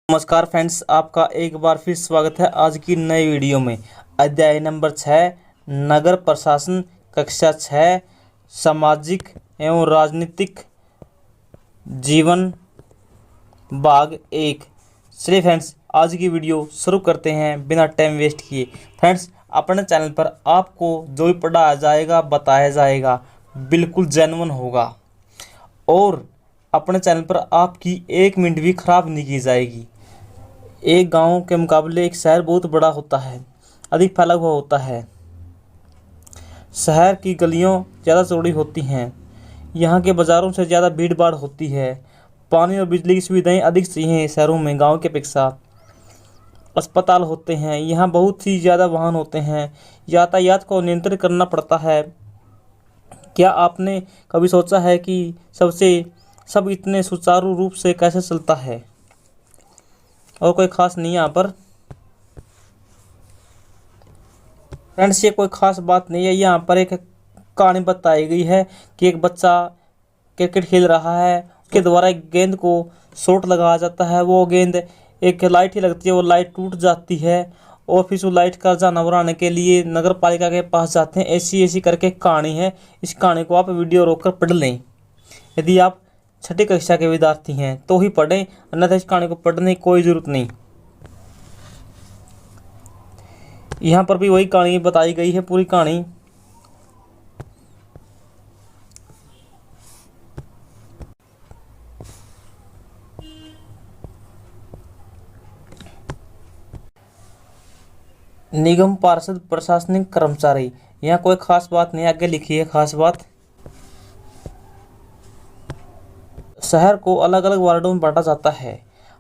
नमस्कार फ्रेंड्स, आपका एक बार फिर स्वागत है आज की नई वीडियो में। अध्याय नंबर 6 नगर प्रशासन, कक्षा 6 सामाजिक एवं राजनीतिक जीवन, भाग 1। चलिए फ्रेंड्स, आज की वीडियो शुरू करते हैं बिना टाइम वेस्ट किए। फ्रेंड्स, अपने चैनल पर आपको जो भी पढ़ाया जाएगा, बताया जाएगा, बिल्कुल जेन्युइन होगा और अपने चैनल पर आपकी एक मिनट भी खराब नहीं की जाएगी। एक गांव के मुकाबले एक शहर बहुत बड़ा होता है, अधिक फैला हुआ होता है। शहर की गलियां ज़्यादा चौड़ी होती हैं, यहाँ के बाज़ारों से ज़्यादा भीड़ भाड़ होती है। पानी और बिजली की सुविधाएं अधिक चाहिए शहरों में गांव के अपेक्षा। अस्पताल होते हैं, यहाँ बहुत ही ज़्यादा वाहन होते हैं, यातायात को नियंत्रित करना पड़ता है। क्या आपने कभी सोचा है कि सब इतने सुचारू रूप से कैसे चलता है? और कोई ख़ास नहीं यहाँ पर फ्रेंड्स, ये कोई ख़ास बात नहीं है। यहाँ पर एक कहानी बताई गई है कि एक बच्चा क्रिकेट खेल रहा है, उसके द्वारा एक गेंद को शॉट लगाया जाता है। वो गेंद एक लाइट ही लगती है, वो लाइट टूट जाती है और फिर उस लाइट का जाना बनाने के लिए नगर पालिका के पास जाते हैं। ऐसी करके कहानी है। इस कहानी को आप वीडियो रोककर पढ़ लें। यदि आप छठी कक्षा के विद्यार्थी हैं तो ही पढ़ें, अन्यथा इस कहानी को पढ़ने की कोई ज़रूरत नहीं। यहाँ पर भी वही कहानी बताई गई है, पूरी कहानी। निगम पार्षद प्रशासनिक कर्मचारी, यहाँ कोई खास बात नहीं, आगे लिखी है खास बात। शहर को अलग अलग वार्डों में बांटा जाता है।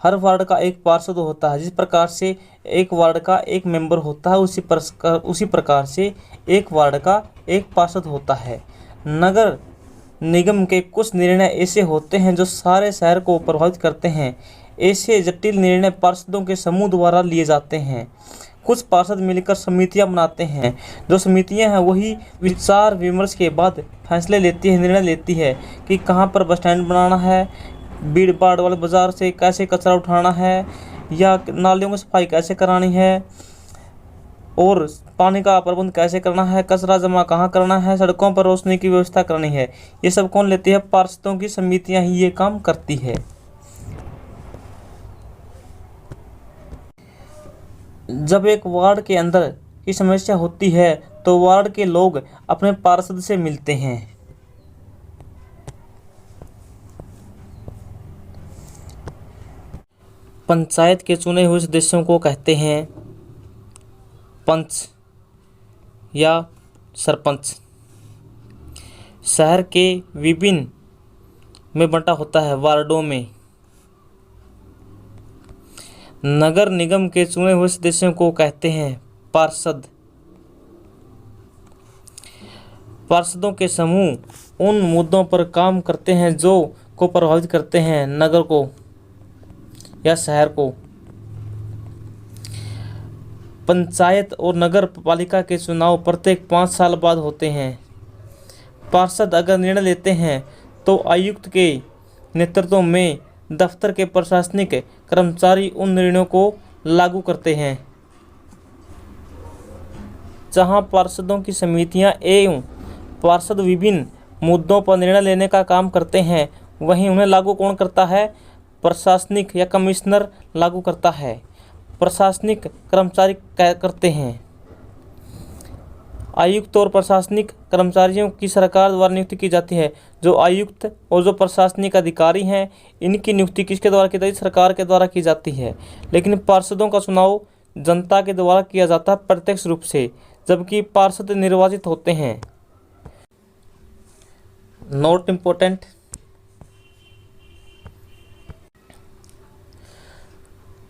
हर वार्ड का एक पार्षद होता है। जिस प्रकार से एक वार्ड का एक मेंबर होता है, उसी प्रकार से एक वार्ड का एक पार्षद होता है। नगर निगम के कुछ निर्णय ऐसे होते हैं जो सारे शहर को प्रभावित करते हैं। ऐसे जटिल निर्णय पार्षदों के समूह द्वारा लिए जाते हैं। कुछ पार्षद मिलकर समितियां बनाते हैं। जो समितियां हैं वही विचार विमर्श के बाद फैसले लेती है, निर्णय लेती है कि कहाँ पर बस स्टैंड बनाना है, भीड़ भाड़ वाले बाजार से कैसे कचरा उठाना है, या नालियों की सफाई कैसे करानी है, और पानी का प्रबंध कैसे करना है, कचरा जमा कहाँ करना है, सड़कों पर रोशनी की व्यवस्था करनी है। ये सब कौन लेती है? पार्षदों की समितियां ही ये काम करती है। जब एक वार्ड के अंदर की समस्या होती है तो वार्ड के लोग अपने पार्षद से मिलते हैं। पंचायत के चुने हुए सदस्यों को कहते हैं पंच या सरपंच। शहर के विभिन्न में बंटा होता है वार्डों में। नगर निगम के चुने हुए सदस्यों को कहते हैं पार्षद। पार्षदों के समूह उन मुद्दों पर काम करते हैं जो को प्रभावित करते हैं नगर को या शहर को। पंचायत और नगर पालिका के चुनाव प्रत्येक 5 साल बाद होते हैं। पार्षद अगर निर्णय लेते हैं तो आयुक्त के नेतृत्व में दफ्तर के प्रशासनिक कर्मचारी उन निर्णयों को लागू करते हैं। जहां पार्षदों की समितियां एवं पार्षद विभिन्न मुद्दों पर निर्णय लेने का काम करते हैं, वहीं उन्हें लागू कौन करता है? प्रशासनिक या कमिश्नर लागू करता है। प्रशासनिक कर्मचारी करते हैं। आयुक्त और प्रशासनिक कर्मचारियों की सरकार द्वारा नियुक्ति की जाती है। जो आयुक्त और जो प्रशासनिक अधिकारी हैं, इनकी नियुक्ति किसके द्वारा की जाती है? सरकार के द्वारा की जाती है। लेकिन पार्षदों का चुनाव जनता के द्वारा किया जाता है प्रत्यक्ष रूप से, जबकि पार्षद निर्वाचित होते हैं। नोट इम्पोर्टेंट,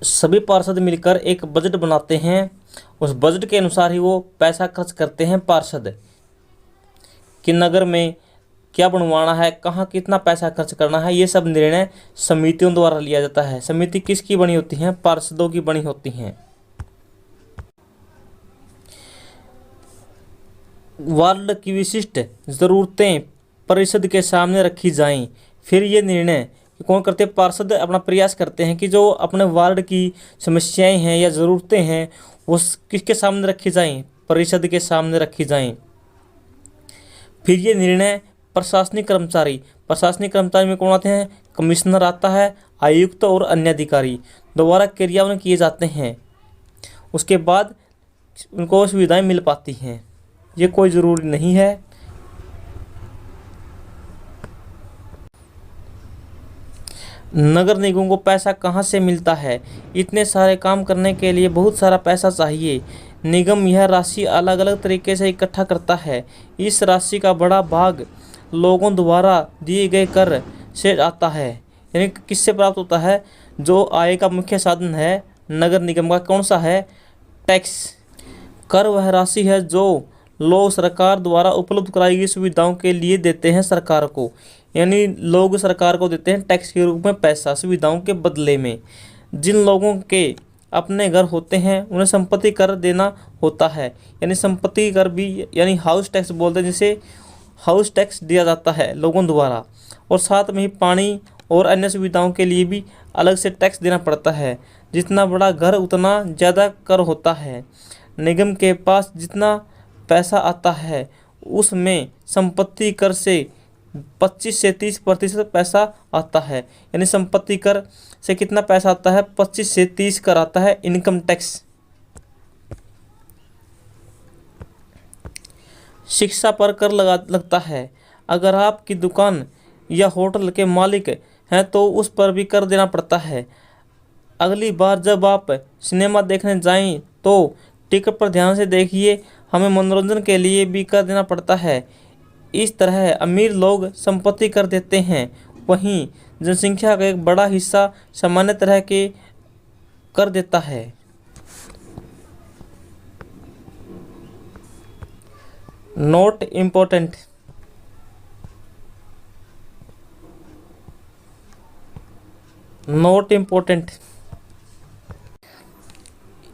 सभी पार्षद मिलकर एक बजट बनाते हैं। उस बजट के अनुसार ही वो पैसा खर्च करते हैं। पार्षद कि नगर में क्या बनवाना है, कहाँ कितना पैसा खर्च करना है, ये सब निर्णय समितियों द्वारा लिया जाता है। समिति किसकी बनी होती है? पार्षदों की बनी होती हैं। वार्ड की विशिष्ट ज़रूरतें परिषद के सामने रखी जाएं, फिर ये निर्णय कौन करते हैं, पार्षद अपना प्रयास करते हैं कि जो अपने वार्ड की समस्याएं हैं या ज़रूरतें हैं वो किसके सामने रखी जाएं, परिषद के सामने रखी जाएं। फिर ये निर्णय प्रशासनिक कर्मचारी में कौन आते हैं, कमिश्नर आता है, आयुक्त और अन्य अधिकारी द्वारा क्रियान्वयन किए जाते हैं। उसके बाद उनको सुविधाएं मिल पाती हैं। ये कोई ज़रूरी नहीं है। नगर निगम को पैसा कहाँ से मिलता है, इतने सारे काम करने के लिए बहुत सारा पैसा चाहिए। निगम यह राशि अलग अलग तरीके से इकट्ठा करता है। इस राशि का बड़ा भाग लोगों द्वारा दिए गए कर से आता है। यानी किससे प्राप्त होता है, जो आय का मुख्य साधन है नगर निगम का कौन सा है, टैक्स। कर वह राशि है जो लोग सरकार द्वारा उपलब्ध कराई गई सुविधाओं के लिए देते हैं सरकार को। यानी लोग सरकार को देते हैं टैक्स के रूप में पैसा सुविधाओं के बदले में। जिन लोगों के अपने घर होते हैं उन्हें संपत्ति कर देना होता है। यानी संपत्ति कर भी यानी हाउस टैक्स बोलते हैं, जिसे हाउस टैक्स दिया जाता है लोगों द्वारा। और साथ में ही पानी और अन्य सुविधाओं के लिए भी अलग से टैक्स देना पड़ता है। जितना बड़ा घर उतना ज़्यादा कर होता है। निगम के पास जितना पैसा आता है उसमें संपत्ति कर से 25 से 30% पैसा आता है। यानी संपत्ति कर से कितना पैसा आता है, 25 से 30 कर आता है इनकम टैक्स। शिक्षा पर कर लगता है। अगर आपकी दुकान या होटल के मालिक हैं तो उस पर भी कर देना पड़ता है। अगली बार जब आप सिनेमा देखने जाएं तो टिकट पर ध्यान से देखिए, हमें मनोरंजन के लिए भी कर देना पड़ता है। इस तरह अमीर लोग संपत्ति कर देते हैं, वहीं जनसंख्या का एक बड़ा हिस्सा सामान्य तरह के कर देता है। Note important.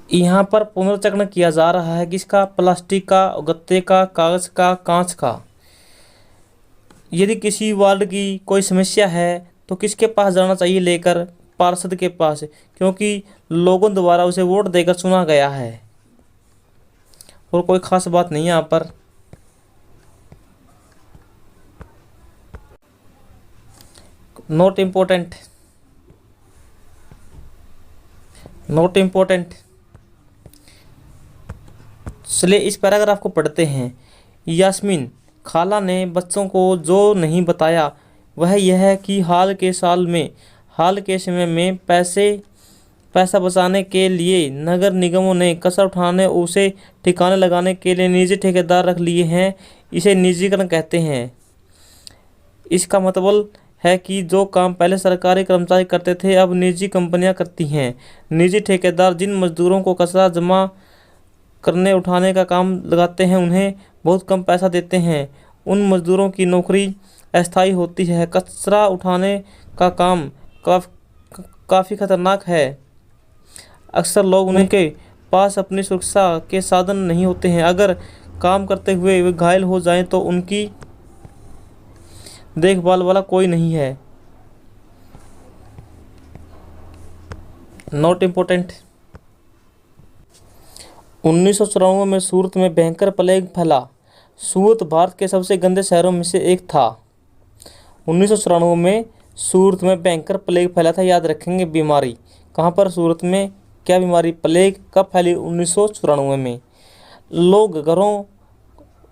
यहाँ पर पुनर्चक्रण किया जा रहा है किसका, प्लास्टिक का, गत्ते का, कागज का, कांच का। यदि किसी वार्ड की कोई समस्या है तो किसके पास जाना चाहिए लेकर, पार्षद के पास, क्योंकि लोगों द्वारा उसे वोट देकर चुना गया है। और कोई खास बात नहीं है यहाँ पर। Note important. चलिए इस पैराग्राफ को पढ़ते हैं। यास्मीन खाला ने बच्चों को जो नहीं बताया वह यह है कि हाल के समय में पैसा बचाने के लिए नगर निगमों ने कसर उठाने उसे ठिकाने लगाने के लिए निजी ठेकेदार रख लिए हैं। इसे निजीकरण कहते हैं। इसका मतलब है कि जो काम पहले सरकारी कर्मचारी करते थे अब निजी कंपनियां करती हैं। निजी ठेकेदार जिन मजदूरों को कचरा जमा करने उठाने का काम लगाते हैं उन्हें बहुत कम पैसा देते हैं। उन मजदूरों की नौकरी अस्थायी होती है। कचरा उठाने का काम काफ़ी खतरनाक है। अक्सर लोग उनके पास अपनी सुरक्षा के साधन नहीं होते हैं। अगर काम करते हुए वे घायल हो जाएं तो उनकी देखभाल वाला कोई नहीं है। Note important. 1994 में सूरत में भयंकर प्लेग फैला। सूरत भारत के सबसे गंदे शहरों में से एक था। 1994 में सूरत में भयंकर प्लेग फैला था। याद रखेंगे बीमारी कहाँ पर, सूरत में। क्या बीमारी, प्लेग कब फैली, 1994 में। लोग घरों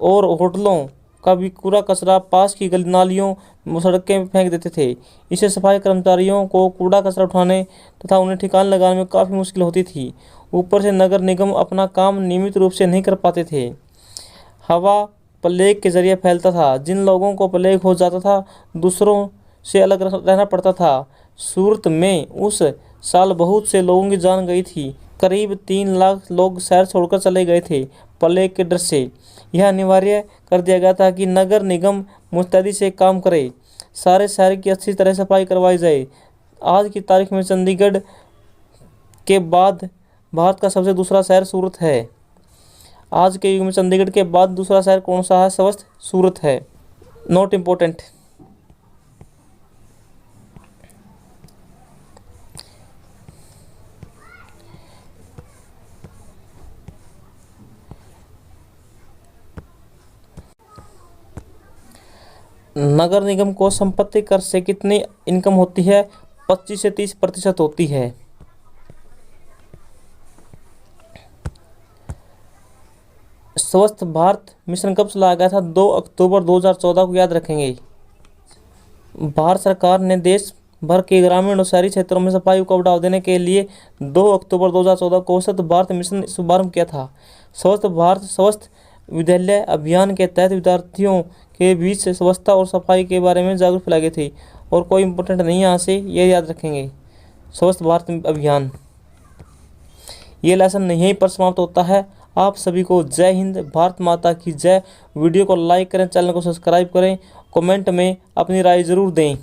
और होटलों का भी कूड़ा कचरा पास की गली नालियों सड़कें में फेंक देते थे। इससे सफाई कर्मचारियों को कूड़ा कचरा उठाने तथा उन्हें ठिकाने लगाने में काफ़ी मुश्किल होती थी। ऊपर से नगर निगम अपना काम नियमित रूप से नहीं कर पाते थे। हवा प्लेग के जरिए फैलता था। जिन लोगों को प्लेग हो जाता था दूसरों से अलग रहना पड़ता था। सूरत में उस साल बहुत से लोगों की जान गई थी। करीब 3 लाख लोग शहर छोड़कर चले गए थे प्लेग के डर से। यह अनिवार्य कर दिया गया था कि नगर निगम मुस्तैदी से काम करे, सारे शहर की अच्छी तरह सफाई करवाई जाए। आज की तारीख में चंडीगढ़ के बाद भारत का सबसे दूसरा शहर सूरत है। आज के युग में चंडीगढ़ के बाद दूसरा शहर कौन सा है, स्वस्थ सूरत है। Note important. नगर निगम को संपत्ति कर से कितनी इनकम होती है? 25 से 30% होती है। स्वच्छ भारत मिशन कब चलाया गया था? 2 अक्टूबर 2014 को याद रखेंगे। भारत सरकार ने देश भर के ग्रामीण और शहरी क्षेत्रों में सफाई को बढ़ावा देने के लिए 2 अक्टूबर 2014 को स्वच्छ भारत मिशन शुभारंभ किया था। स्वच्छ भारत स्वस्थ विद्यालय अभियान के तहत विद्यार्थियों के बीच स्वच्छता और सफाई के बारे में जागरूकता फैलाई गई थी। और कोई इंपॉर्टेंट नहीं है यहाँ से, ये याद रखेंगे। स्वच्छ भारत अभियान, ये लेसन यहीं पर समाप्त होता है। आप सभी को जय हिंद, भारत माता की जय। वीडियो को लाइक करें, चैनल को सब्सक्राइब करें, कमेंट में अपनी राय ज़रूर दें।